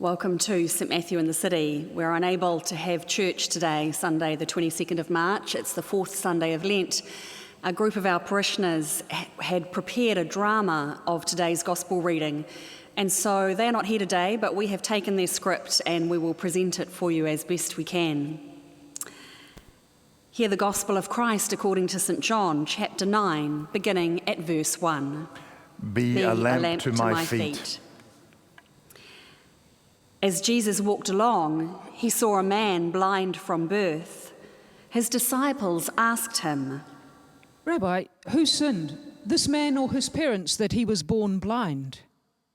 Welcome to St Matthew in the City. We're unable to have church today, Sunday the 22nd of March. It's the fourth Sunday of Lent. A group of our parishioners had prepared a drama of today's Gospel reading, and so they're not here today, but we have taken their script and we will present it for you as best we can. Hear the Gospel of Christ according to St John, chapter 9, beginning at verse 1. Be a lamp to my feet. As Jesus walked along, he saw a man blind from birth. His disciples asked him, "Rabbi, who sinned, this man or his parents, that he was born blind?"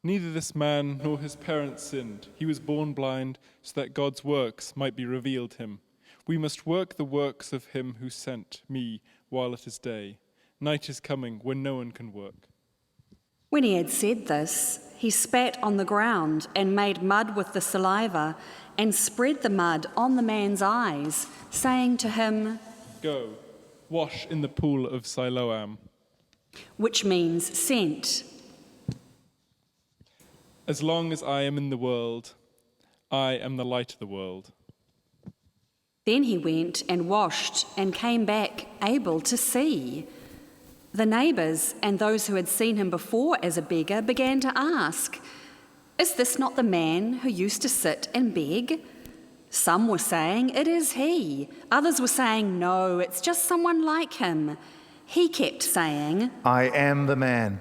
Neither this man nor his parents sinned. He was born blind so that God's works might be revealed him. We must work the works of him who sent me while it is day. Night is coming when no one can work. When he had said this, he spat on the ground and made mud with the saliva and spread the mud on the man's eyes, saying to him, Go, wash in the pool of Siloam. Which means sent. As long as I am in the world, I am the light of the world. Then he went and washed and came back able to see. The neighbours and those who had seen him before as a beggar began to ask, "Is this not the man who used to sit and beg?" Some were saying, "It is he." Others were saying, "No, it's just someone like him." He kept saying, I am the man.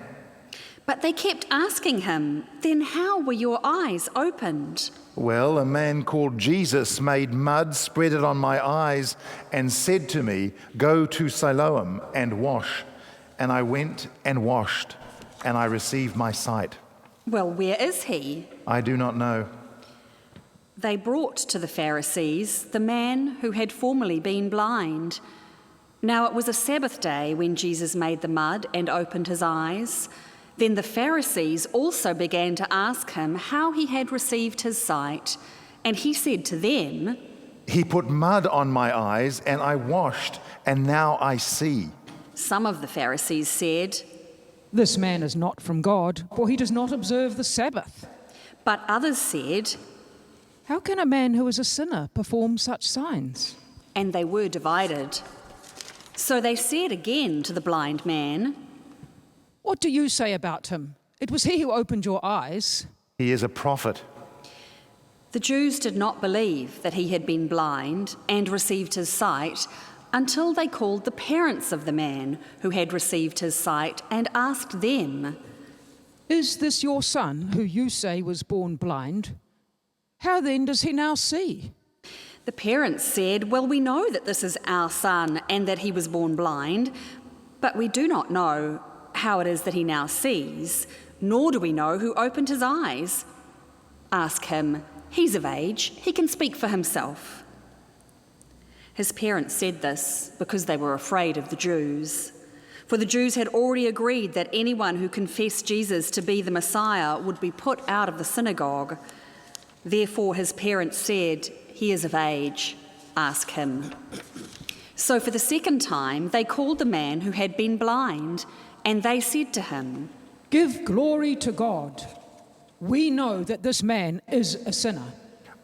But they kept asking him, "Then how were your eyes opened?" Well, a man called Jesus made mud, spread it on my eyes, and said to me, Go to Siloam and wash. And I went and washed, and I received my sight. Well, where is he? I do not know. They brought to the Pharisees the man who had formerly been blind. Now it was a Sabbath day when Jesus made the mud and opened his eyes. Then the Pharisees also began to ask him how he had received his sight. And he said to them, He put mud on my eyes, and I washed, and now I see. Some of the Pharisees said, "This man is not from God, for he does not observe the Sabbath." but others said, How can a man who is a sinner perform such signs? and they were divided. So they said again to the blind man, What do you say about him? It was he who opened your eyes. He is a prophet. The Jews did not believe that he had been blind and received his sight until they called the parents of the man who had received his sight and asked them, Is this your son, who you say was born blind? How then does he now see? The parents said, Well, we know that this is our son and that he was born blind, but we do not know how it is that he now sees, nor do we know who opened his eyes. Ask him. He's of age. He can speak for himself. His parents said this because they were afraid of the Jews. For the Jews had already agreed that anyone who confessed Jesus to be the Messiah would be put out of the synagogue. Therefore his parents said, He is of age. Ask him. So for the second time they called the man who had been blind, and they said to him, Give glory to God. We know that this man is a sinner.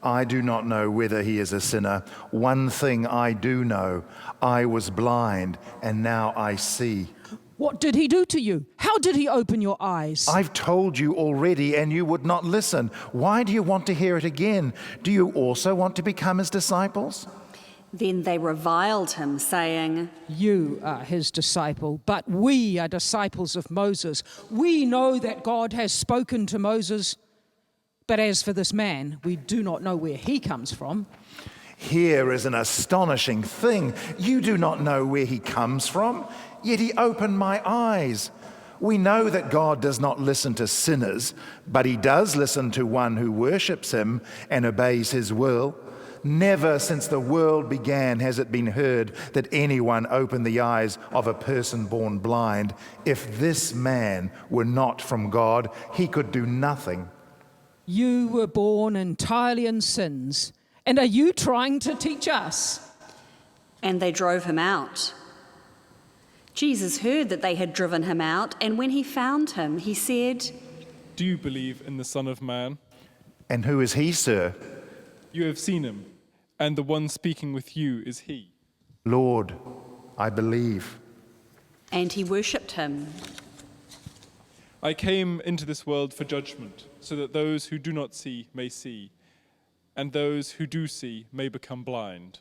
I do not know whether he is a sinner. One thing I do know, I was blind, and now I see. What did he do to you? How did he open your eyes? I've told you already, and you would not listen. Why do you want to hear it again? Do you also want to become his disciples? Then they reviled him, saying, You are his disciple, but we are disciples of Moses. We know that God has spoken to Moses. But as for this man, we do not know where he comes from. Here is an astonishing thing. You do not know where he comes from, yet he opened my eyes. We know that God does not listen to sinners, but he does listen to one who worships him and obeys his will. Never since the world began has it been heard that anyone opened the eyes of a person born blind. If this man were not from God, he could do nothing. You were born entirely in sins, and are you trying to teach us? And they drove him out. Jesus heard that they had driven him out, and when he found him, he said, Do you believe in the Son of Man? And who is he, sir? You have seen him, and the one speaking with you is he. Lord, I believe. And he worshipped him. I came into this world for judgment, so that those who do not see may see, and those who do see may become blind.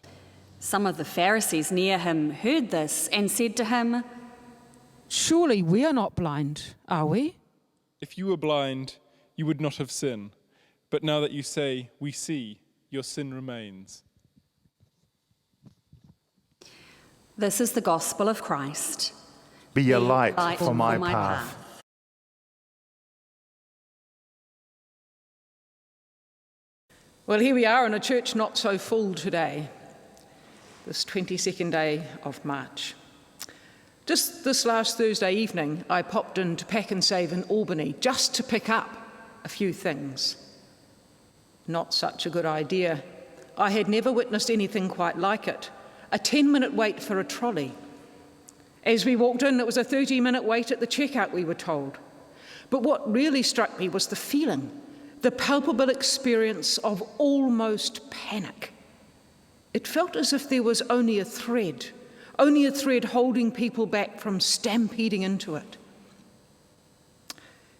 Some of the Pharisees near him heard this and said to him, Surely we are not blind, are we? If you were blind, you would not have sin. But now that you say, we see, your sin remains. This is the gospel of Christ. Be a light for my path. Well, here we are in a church not so full today, this 22nd day of March. Just this last Thursday evening, I popped into Pack and Save in Albany just to pick up a few things. Not such a good idea. I had never witnessed anything quite like it. A 10-minute wait for a trolley. As we walked in, it was a 30-minute wait at the checkout, we were told. But what really struck me was the feeling, the palpable experience of almost panic. It felt as if there was only a thread holding people back from stampeding into it.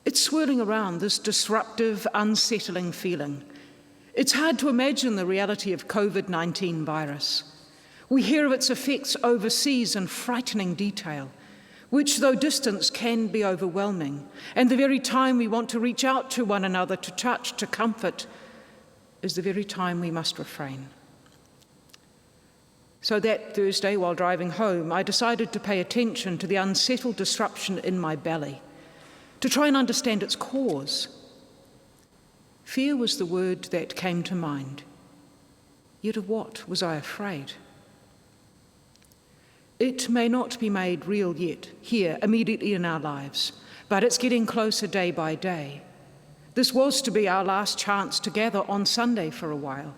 It's swirling around, this disruptive, unsettling feeling. It's hard to imagine the reality of COVID-19 virus. We hear of its effects overseas in frightening detail, which, though distance, can be overwhelming. And the very time we want to reach out to one another, to touch, to comfort, is the very time we must refrain. So that Thursday, while driving home, I decided to pay attention to the unsettled disruption in my belly, to try and understand its cause. Fear was the word that came to mind. Yet of what was I afraid? It may not be made real yet, here, immediately in our lives, but it's getting closer day by day. This was to be our last chance to gather on Sunday for a while,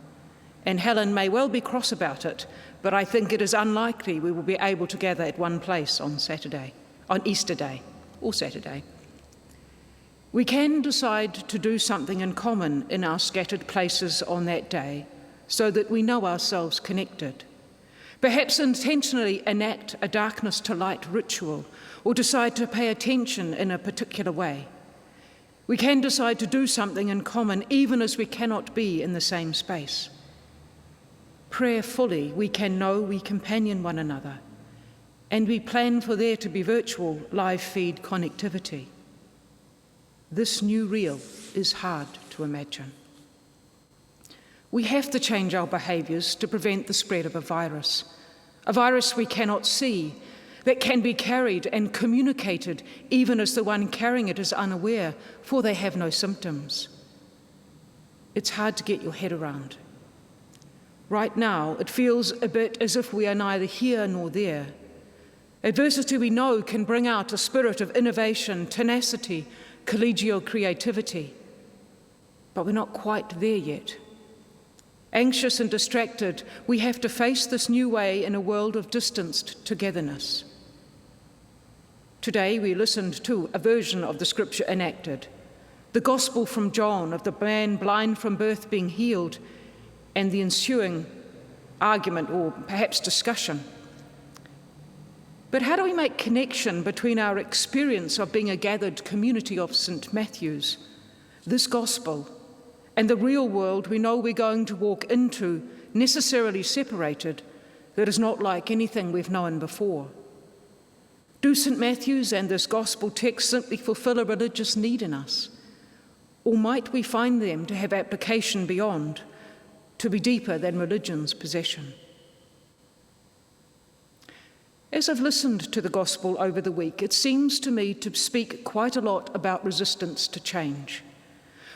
and Helen may well be cross about it, but I think it is unlikely we will be able to gather at one place on Easter Day, or Saturday. We can decide to do something in common in our scattered places on that day, so that we know ourselves connected. Perhaps intentionally enact a darkness to light ritual, or decide to pay attention in a particular way. We can decide to do something in common even as we cannot be in the same space. Prayerfully, we can know we companion one another, and we plan for there to be virtual live feed connectivity. This new real is hard to imagine. We have to change our behaviours to prevent the spread of a virus we cannot see, that can be carried and communicated even as the one carrying it is unaware, for they have no symptoms. It's hard to get your head around. Right now, it feels a bit as if we are neither here nor there. Adversity, we know, can bring out a spirit of innovation, tenacity, collegial creativity, but we're not quite there yet. Anxious and distracted, we have to face this new way in a world of distanced togetherness. Today we listened to a version of the scripture enacted, the gospel from John of the man blind from birth being healed, and the ensuing argument or perhaps discussion. But how do we make connection between our experience of being a gathered community of St. Matthew's, this gospel, and the real world we know we're going to walk into, necessarily separated, that is not like anything we've known before? Do St. Matthew's and this gospel text simply fulfill a religious need in us? Or might we find them to have application beyond, to be deeper than religion's possession? As I've listened to the gospel over the week, it seems to me to speak quite a lot about resistance to change.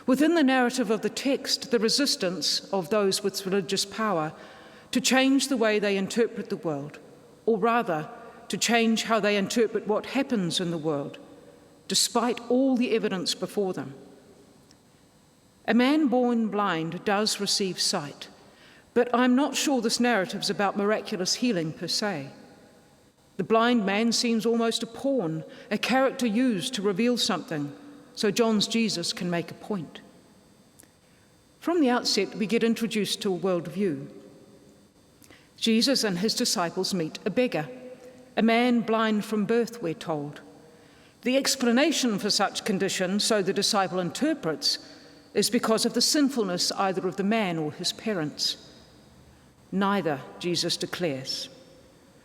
Within the narrative of the text, the resistance of those with religious power to change the way they interpret the world, or rather, to change how they interpret what happens in the world, despite all the evidence before them. A man born blind does receive sight, but I'm not sure this narrative's about miraculous healing per se. The blind man seems almost a pawn, a character used to reveal something, so John's Jesus can make a point. From the outset, we get introduced to a worldview. Jesus and his disciples meet a beggar, a man blind from birth, we're told. The explanation for such condition, so the disciple interprets, is because of the sinfulness either of the man or his parents. Neither, Jesus declares.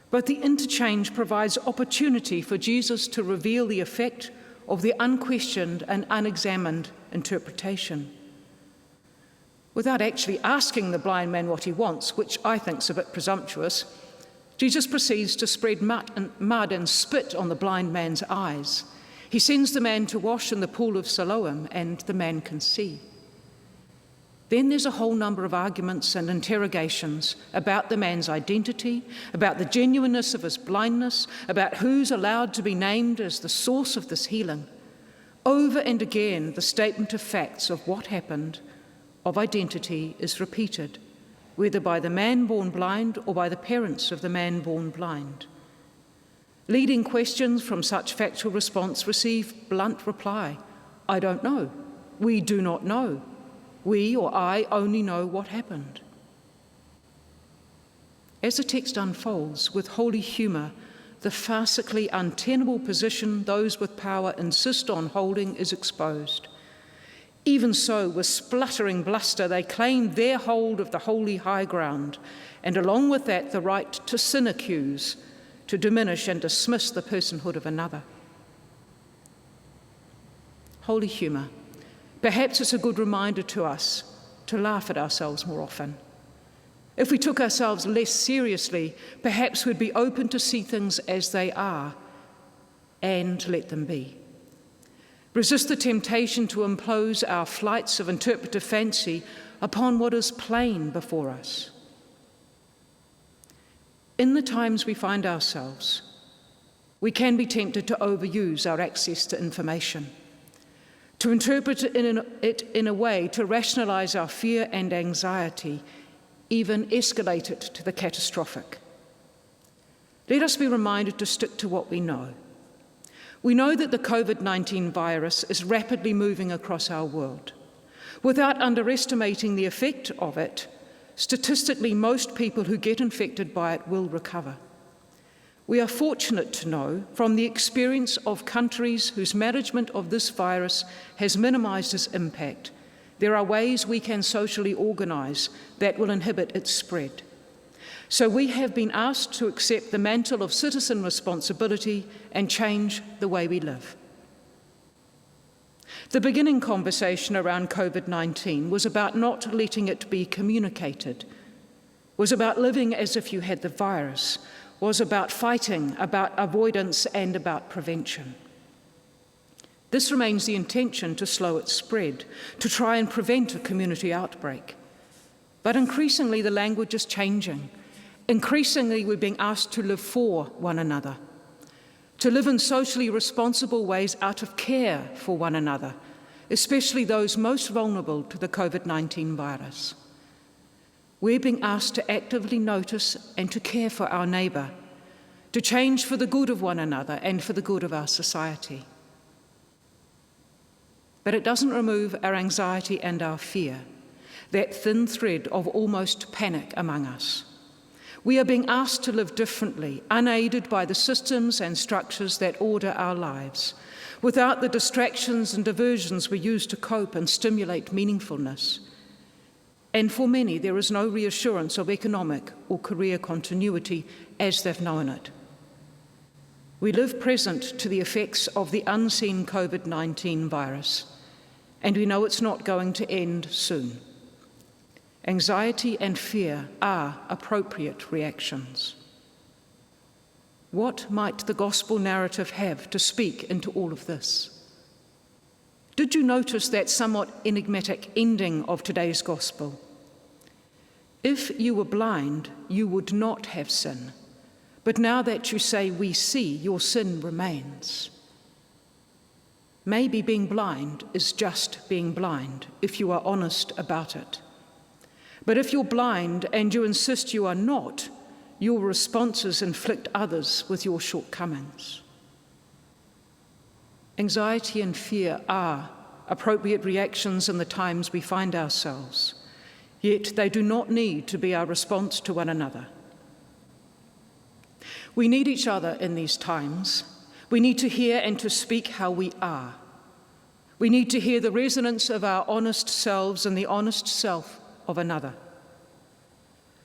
But the interchange provides opportunity for Jesus to reveal the effect of the unquestioned and unexamined interpretation. Without actually asking the blind man what he wants, which I think's a bit presumptuous, Jesus proceeds to spread mud and spit on the blind man's eyes. He sends the man to wash in the pool of Siloam, and the man can see. Then there's a whole number of arguments and interrogations about the man's identity, about the genuineness of his blindness, about who's allowed to be named as the source of this healing. Over and again, the statement of facts of what happened, of identity, is repeated, whether by the man born blind or by the parents of the man born blind. Leading questions from such factual response receive blunt reply. I don't know. We do not know. We or I only know what happened. As the text unfolds, with holy humour, the farcically untenable position those with power insist on holding is exposed. Even so, with spluttering bluster, they claim their hold of the holy high ground, and along with that, the right to sin accuse, to diminish and dismiss the personhood of another. Holy humour. Perhaps it's a good reminder to us to laugh at ourselves more often. If we took ourselves less seriously, perhaps we'd be open to see things as they are and let them be. Resist the temptation to impose our flights of interpretive fancy upon what is plain before us. In the times we find ourselves, we can be tempted to overuse our access to information, to interpret it in a way to rationalize our fear and anxiety, even escalate it to the catastrophic. Let us be reminded to stick to what we know. We know that the COVID-19 virus is rapidly moving across our world. Without underestimating the effect of it, statistically, most people who get infected by it will recover. We are fortunate to know from the experience of countries whose management of this virus has minimized its impact, there are ways we can socially organize that will inhibit its spread. So we have been asked to accept the mantle of citizen responsibility and change the way we live. The beginning conversation around COVID-19 was about not letting it be communicated, was about living as if you had the virus, was about fighting, about avoidance, and about prevention. This remains the intention to slow its spread, to try and prevent a community outbreak. But increasingly the language is changing. Increasingly we're being asked to live for one another, to live in socially responsible ways out of care for one another, especially those most vulnerable to the COVID-19 virus. We're being asked to actively notice and to care for our neighbour, to change for the good of one another and for the good of our society. But it doesn't remove our anxiety and our fear, that thin thread of almost panic among us. We are being asked to live differently, unaided by the systems and structures that order our lives, without the distractions and diversions we use to cope and stimulate meaningfulness. And for many, there is no reassurance of economic or career continuity as they've known it. We live present to the effects of the unseen COVID-19 virus, and we know it's not going to end soon. Anxiety and fear are appropriate reactions. What might the gospel narrative have to speak into all of this? Did you notice that somewhat enigmatic ending of today's gospel? If you were blind, you would not have sin. But now that you say we see, your sin remains. Maybe being blind is just being blind, if you are honest about it. But if you're blind and you insist you are not, your responses inflict others with your shortcomings. Anxiety and fear are appropriate reactions in the times we find ourselves, yet they do not need to be our response to one another. We need each other in these times. We need to hear and to speak how we are. We need to hear the resonance of our honest selves and the honest self of another.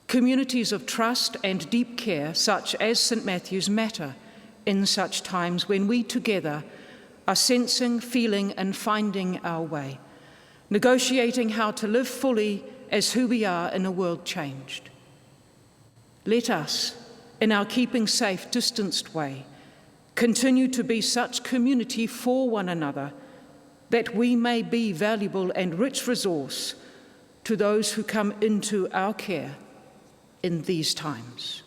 Communities of trust and deep care, such as St. Matthew's, matter in such times when we together are sensing, feeling, and finding our way, negotiating how to live fully as who we are in a world changed. Let us, in our keeping safe, distanced way, continue to be such community for one another that we may be valuable and rich resource to those who come into our care in these times.